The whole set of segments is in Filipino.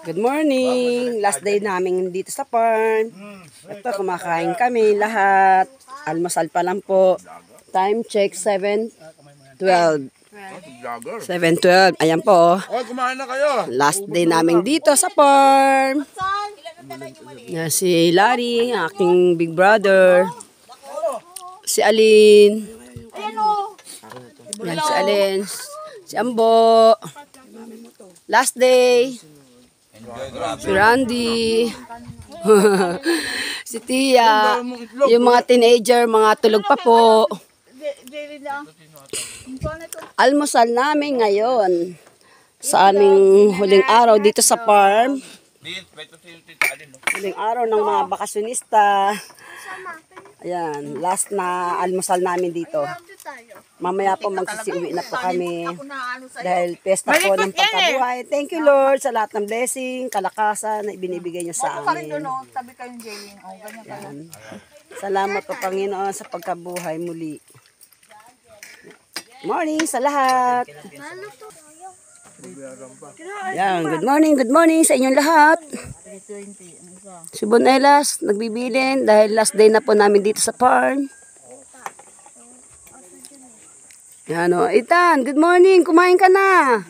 Good morning! Last day namin dito sa farm. Ito, kumakain kami lahat. Almusal pa lang po. Time check, 7:12. 7:12. Ayan po. Oh, kumain na kayo. Last day namin dito sa farm. Yan si Larry, aking big brother. Si Alin. Yan si Alin. Si Ambo. Last day. Si Randy. Si Tia. Yung mga teenager, mga tulog pa po. Almusal namin ngayon sa aming huling araw dito sa farm. Huling araw ng mga bakasyonista. Ayan, last na almusal namin dito. Mamaya po magsisiuwi na po kami dahil pesta po ng pagkabuhay. Thank you Lord sa lahat ng blessing, kalakasan na ibinibigay niyo sa amin. Ayan. Salamat po Panginoon sa pagkabuhay muli. Morning sa lahat. Yan, good morning sa inyong lahat. Si Bonelas, nagbibilin dahil last day na po namin dito sa farm. Yan o, Ethan, good morning, kumain ka na.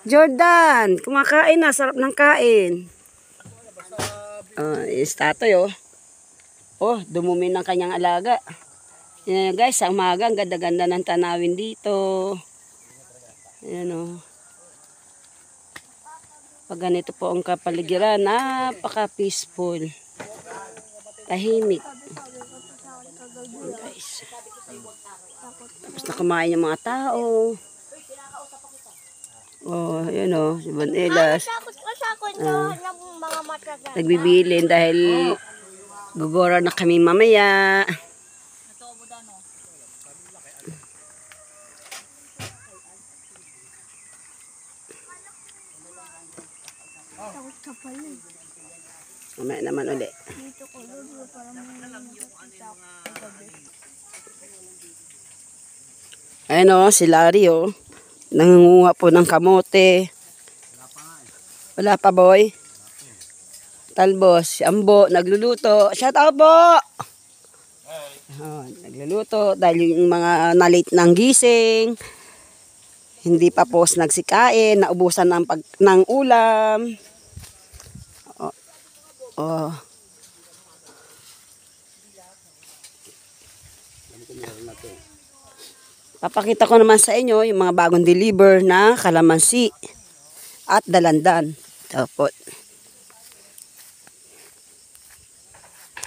Jordan, kumakain na, sarap ng kain. Is Tatoy o. Oh, dumumi ng kanyang alaga. Yan guys, sa umaga, ang ganda-ganda ng tanawin dito. Yan o. Pag ganito po ang kapaligiran, napaka-peaceful. Tahimik. Yan guys. Tapos na kumain yung mga tao. Oh, yun o, si Bonelas. Nagbibilin dahil gugora na kami mamaya. Mamaya naman ulit. Ayan o, si Larry o. Nangunguha po ng kamote. Wala pa boy. Talbos, si Ambo, nagluluto. Shout out po! Nagluluto dahil yung mga na-late ng gising. Hindi pa po nagsikain, naubusan ng ulam. Oh. Papakita ko naman sa inyo yung mga bagong deliver na kalamansi at dalandan. Tapos.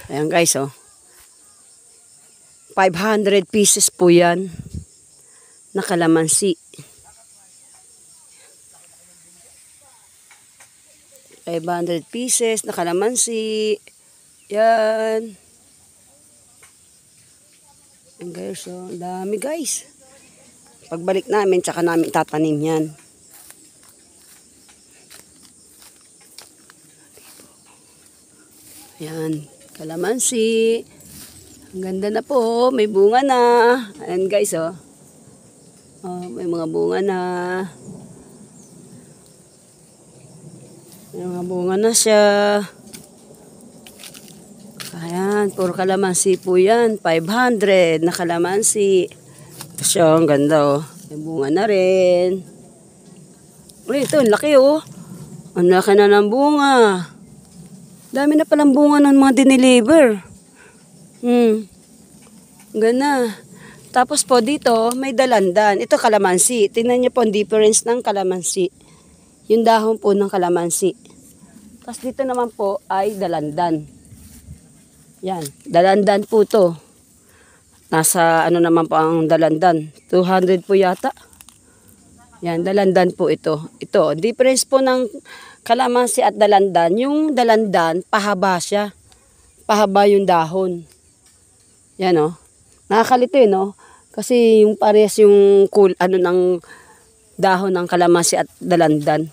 Ayan guys oh. 500 pieces po yan na kalamansi. 500 pieces na kalamansi. Yan. Ayan guys oh. Dami guys. Pagbalik namin, tsaka namin tatanim yan. Ayan, kalamansi. Ang ganda na po, may bunga na. Ayan guys, oh. Oh, may mga bunga na. May mga bunga na siya. Ayan, puro kalamansi po yan. 500 na kalamansi. Siya, ang ganda oh. May bunga na rin. Uy, ito, ang laki oh. Ang laki na ng bunga. Dami na palang bunga ng mga dineliver. Ganda. Tapos po dito, may dalandan. Ito kalamansi. Tingnan niyo po ang difference ng kalamansi. Yung dahon po ng kalamansi. Tapos dito naman po ay dalandan. Yan, dalandan po to. Nasa ano naman po ang dalandan. 200 po yata. Yan, dalandan po ito. Ito, difference po ng kalamansi at dalandan. Yung dalandan, pahaba siya. Pahaba yung dahon. Yan o. Nakakalito yun o. Kasi yung parehas yung ano ng dahon ng kalamansi at dalandan.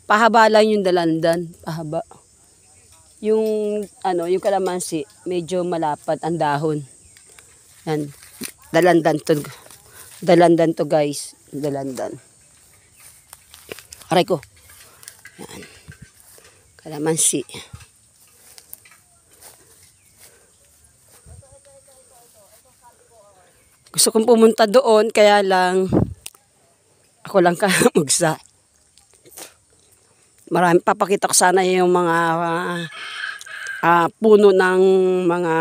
Pahaba lang yung dalandan. Pahaba. Yung ano, yung kalamansi, medyo malapad ang dahon. Yan. Dalandan to. Dalandan to guys. Dalandan. Aray ko. Yan. Kalamansi. Gusto kong pumunta doon, kaya lang ako lang kamugsa. Marami, papakita ko sana yung mga puno ng mga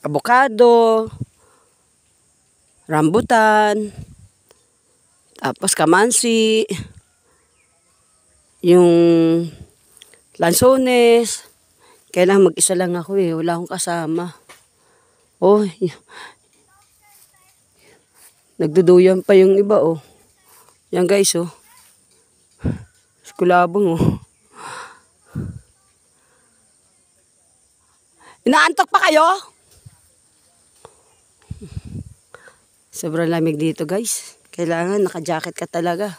avocado, rambutan, tapos kamansi, yung lansones. Kailangan mag-isa lang ako eh, wala akong kasama. Oh, nagduduyan pa yung iba oh. Yan guys oh. Kulabong oh. Inaantok pa kayo? Sobrang lamig dito guys. Kailangan naka-jacket ka talaga.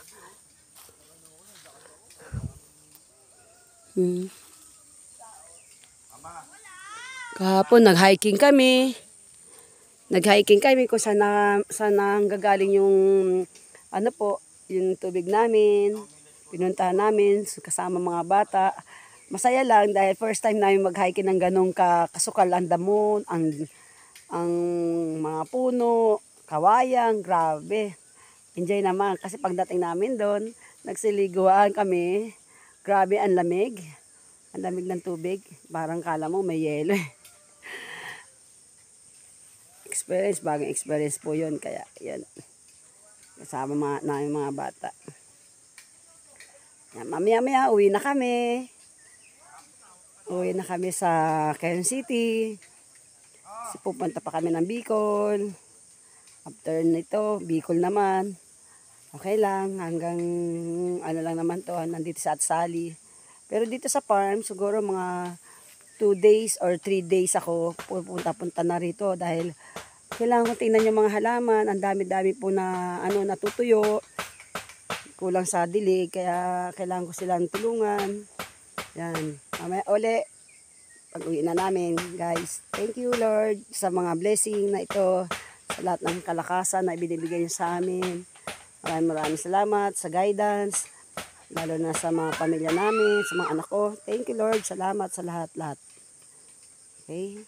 Kahapon nag-hiking kami. Nag-hiking kami kung saan gagaling yung ano po, yung tubig namin. Pinuntahan namin kasama mga bata. Masaya lang dahil first time namin mag-hiking ng ganong kasukal ang damon, ang mga puno, kawayan, grabe. Enjoy naman kasi pagdating namin doon, nagsiliguan kami. Grabe ang lamig. Ang lamig ng tubig. Parang kala mo may yelo. Experience, bagong experience po yun. Kaya yan. Kasama namin mga bata. Yan, mamaya-maya, uwi na kami. Uwi na kami sa Quezon City. Kasi pupunta pa kami ng Bicol. After nito, Bicol naman. Okay lang, hanggang ano lang naman to, nandito sa Atsali. Pero dito sa farm, siguro mga 2 days or 3 days ako pupunta-punta na rito dahil kailangan ko tingnan yung mga halaman. Ang dami-dami po na natutuyo. Kulang sa dilig, kaya kailangan ko silang tulungan. Yan. Mamaya uli, pag-uwi na namin, guys. Thank you, Lord, sa mga blessing na ito, sa lahat ng kalakasan na ibinibigay niyo sa amin. Maraming salamat sa guidance, lalo na sa mga pamilya namin, sa mga anak ko. Thank you, Lord. Salamat sa lahat-lahat. Okay?